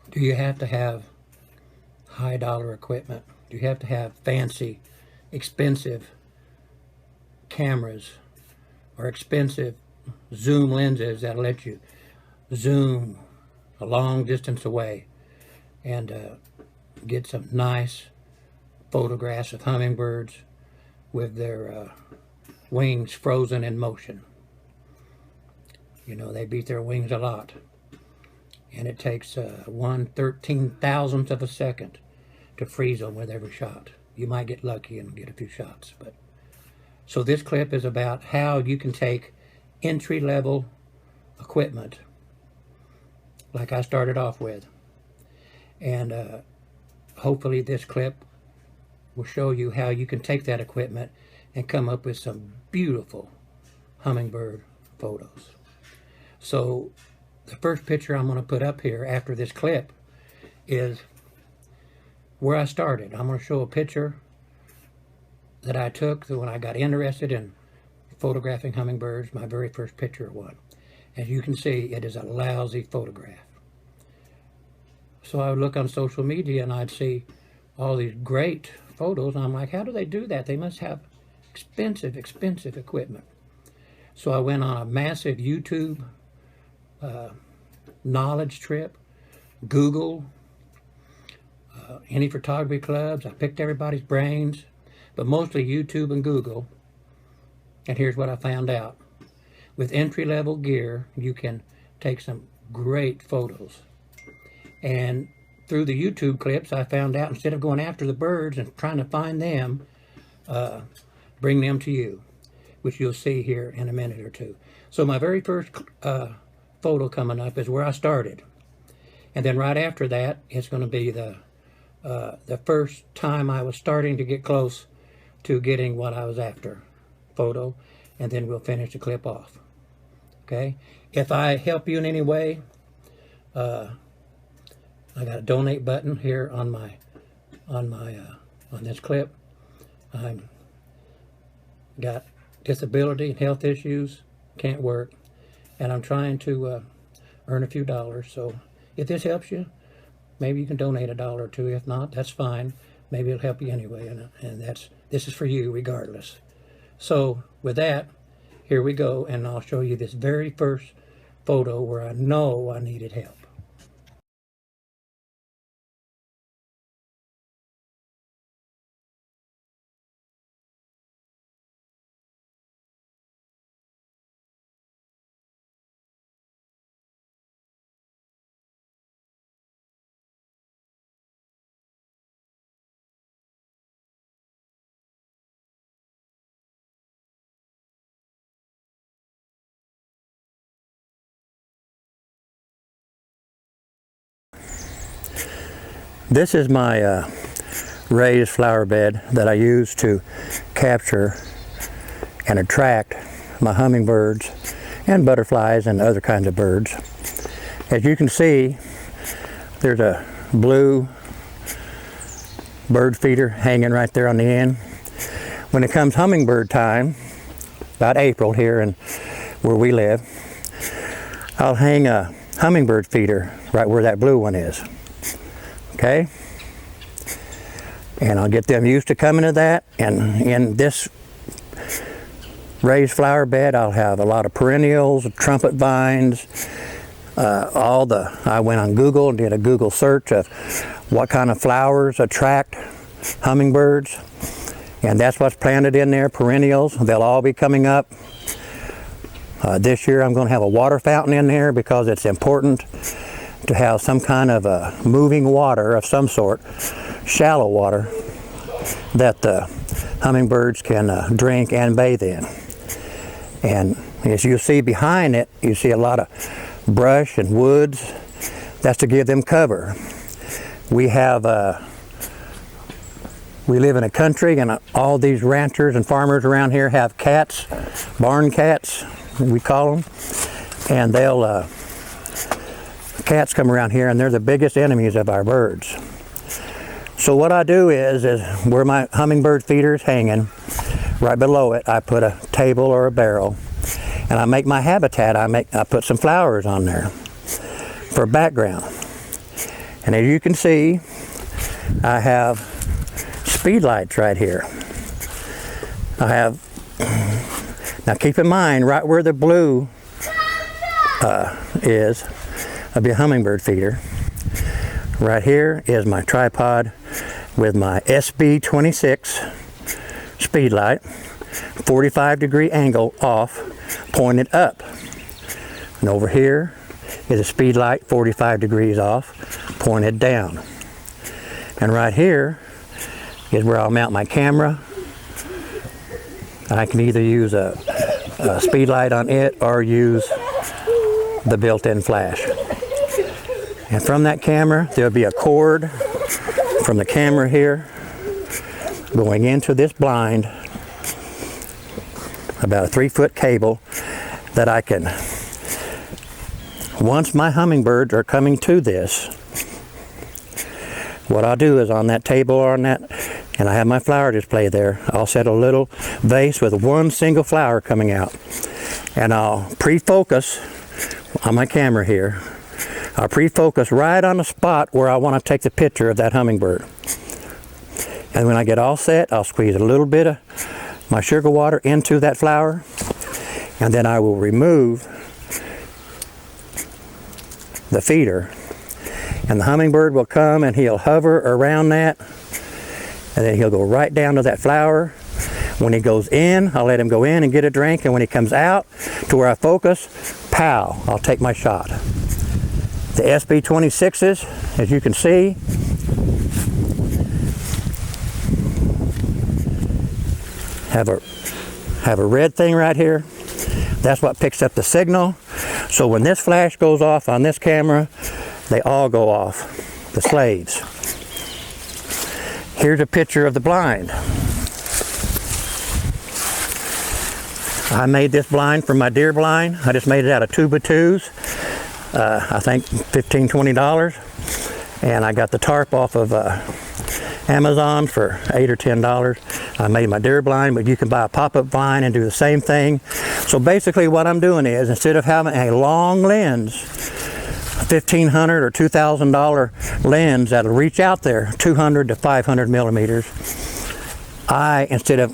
Do you have to have high dollar equipment? Do you have to have fancy, expensive cameras or expensive zoom lenses that'll let you zoom a long distance away and get some nice photographs of hummingbirds with their wings frozen in motion? You know, they beat their wings a lot. And it takes 1/13,000th of a second to freeze them with every shot. You might get lucky and get a few shots. But so this clip is about how you can take entry-level equipment, like I started off with. And hopefully this clip will show you how you can take that equipment and come up with some beautiful hummingbird photos. So the first picture I'm going to put up here after this clip is where I started. I'm going to show a picture that I took when I got interested in photographing hummingbirds, my very first picture one. As you can see, it is a lousy photograph. So I would look on social media and I'd see all these great photos, and I'm like, how do they do that? They must have expensive equipment. So I went on a massive YouTube knowledge trip, Google, any photography clubs. I picked everybody's brains, but mostly YouTube and Google. And here's what I found out. With entry-level gear, you can take some great photos. And through the YouTube clips, I found out instead of going after the birds and trying to find them, bring them to you, which you'll see here in a minute or two. So my very first photo coming up is where I started. And then right after that, it's going to be the first time I was starting to get close to getting what I was after photo, and then we'll finish the clip off. Okay? If I help you in any way, I got a donate button here on this clip. I'm got disability and health issues, can't work, and I'm trying to earn a few dollars. So if this helps you, maybe you can donate $1 or $2. If not, that's fine. Maybe it'll help you anyway, and this is for you regardless. So with that, here we go, and I'll show you this very first photo where I know I needed help. This is my raised flower bed that I use to capture and attract my hummingbirds and butterflies and other kinds of birds. As you can see, there's a blue bird feeder hanging right there on the end. When it comes hummingbird time, about April here and where we live, I'll hang a hummingbird feeder right where that blue one is. Okay, and I'll get them used to coming to that. And in this raised flower bed, I'll have a lot of perennials, trumpet vines, I went on Google and did a Google search of what kind of flowers attract hummingbirds, and that's what's planted in there, perennials. They'll all be coming up. This year I'm going to have a water fountain in there because it's important to have some kind of a moving water of some sort, shallow water, that the hummingbirds can drink and bathe in. And as you see behind it, you see a lot of brush and woods. That's to give them cover. We live in a country, and all these ranchers and farmers around here have cats, barn cats, we call them, and cats come around here and they're the biggest enemies of our birds. So what I do is where my hummingbird feeder is hanging, right below it, I put a table or a barrel, and I make my habitat. I put some flowers on there for background. And as you can see, I have speed lights right here. I have, now keep in mind, right where the blue is, of the Hummingbird feeder, right here is my tripod with my SB26 speed light, 45-degree angle off, pointed up. And over here is a speed light, 45 degrees off, pointed down. And right here is where I'll mount my camera. I can either use a speed light on it or use the built-in flash. And from that camera, there'll be a cord from the camera here going into this blind, about a 3-foot cable that I can, once my hummingbirds are coming to this, what I'll do is on that table or on that, and I have my flower display there, I'll set a little vase with one single flower coming out. And I'll pre-focus on my camera here. I'll pre-focus right on the spot where I want to take the picture of that hummingbird. And when I get all set, I'll squeeze a little bit of my sugar water into that flower, and then I will remove the feeder. And the hummingbird will come and he'll hover around that, and then he'll go right down to that flower. When he goes in, I'll let him go in and get a drink, and when he comes out to where I focus, pow, I'll take my shot. The SB26s, as you can see, have a red thing right here. That's what picks up the signal. So when this flash goes off on this camera, they all go off, the slaves. Here's a picture of the blind. I made this blind from my deer blind. I just made it out of 2x2s. I think $15, $20. And I got the tarp off of Amazon for $8 or $10. I made my deer blind, but you can buy a pop-up blind and do the same thing. So basically what I'm doing is, instead of having a long lens, $1,500 or $2,000 lens that'll reach out there, 200 to 500 millimeters, instead of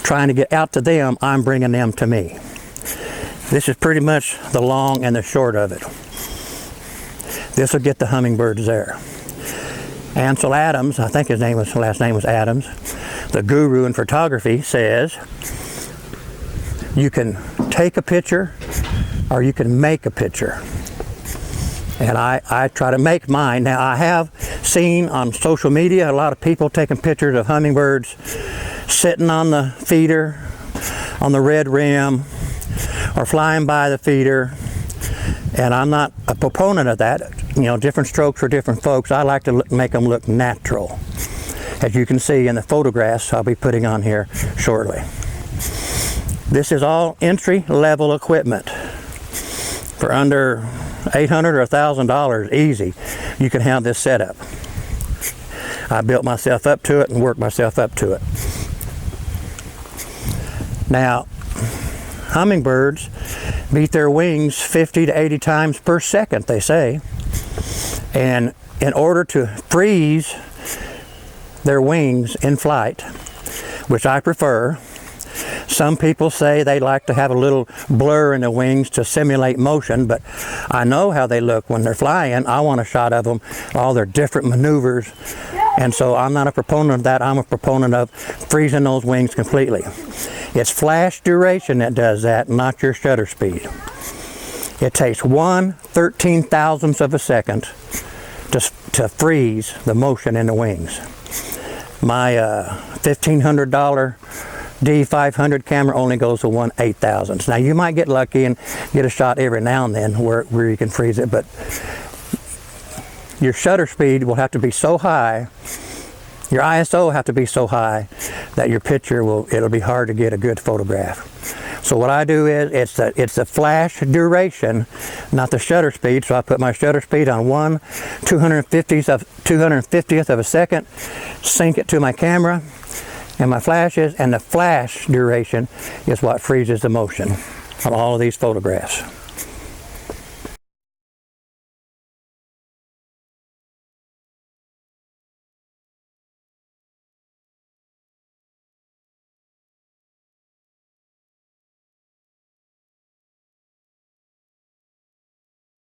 trying to get out to them, I'm bringing them to me. This is pretty much the long and the short of it. This will get the hummingbirds there. Ansel Adams, I think his last name was Adams, the guru in photography, says you can take a picture or you can make a picture. And I try to make mine. Now, I have seen on social media a lot of people taking pictures of hummingbirds sitting on the feeder, on the red rim, or flying by the feeder. And I'm not a proponent of that. You know, different strokes for different folks. I like to make them look natural, as you can see in the photographs I'll be putting on here shortly. This is all entry-level equipment. For under $800 or $1,000 easy, you can have this set up. I built myself up to it and worked myself up to it. Now, hummingbirds beat their wings 50 to 80 times per second, they say. And in order to freeze their wings in flight, which I prefer, some people say they like to have a little blur in the wings to simulate motion, but I know how they look when they're flying. I want a shot of them, all their different maneuvers. And so I'm not a proponent of that. I'm a proponent of freezing those wings completely. It's flash duration that does that, not your shutter speed. It takes 1/13,000th of a second to freeze the motion in the wings. My $1,500 D500 camera only goes to 1/8,000th. Now you might get lucky and get a shot every now and then where you can freeze it, but your shutter speed will have to be so high, your ISO will have to be so high that your picture it'll be hard to get a good photograph. So what I do is, it's the flash duration, not the shutter speed. So I put my shutter speed on 1/250th of a second, sync it to my camera and my flashes, and the flash duration is what freezes the motion on all of these photographs.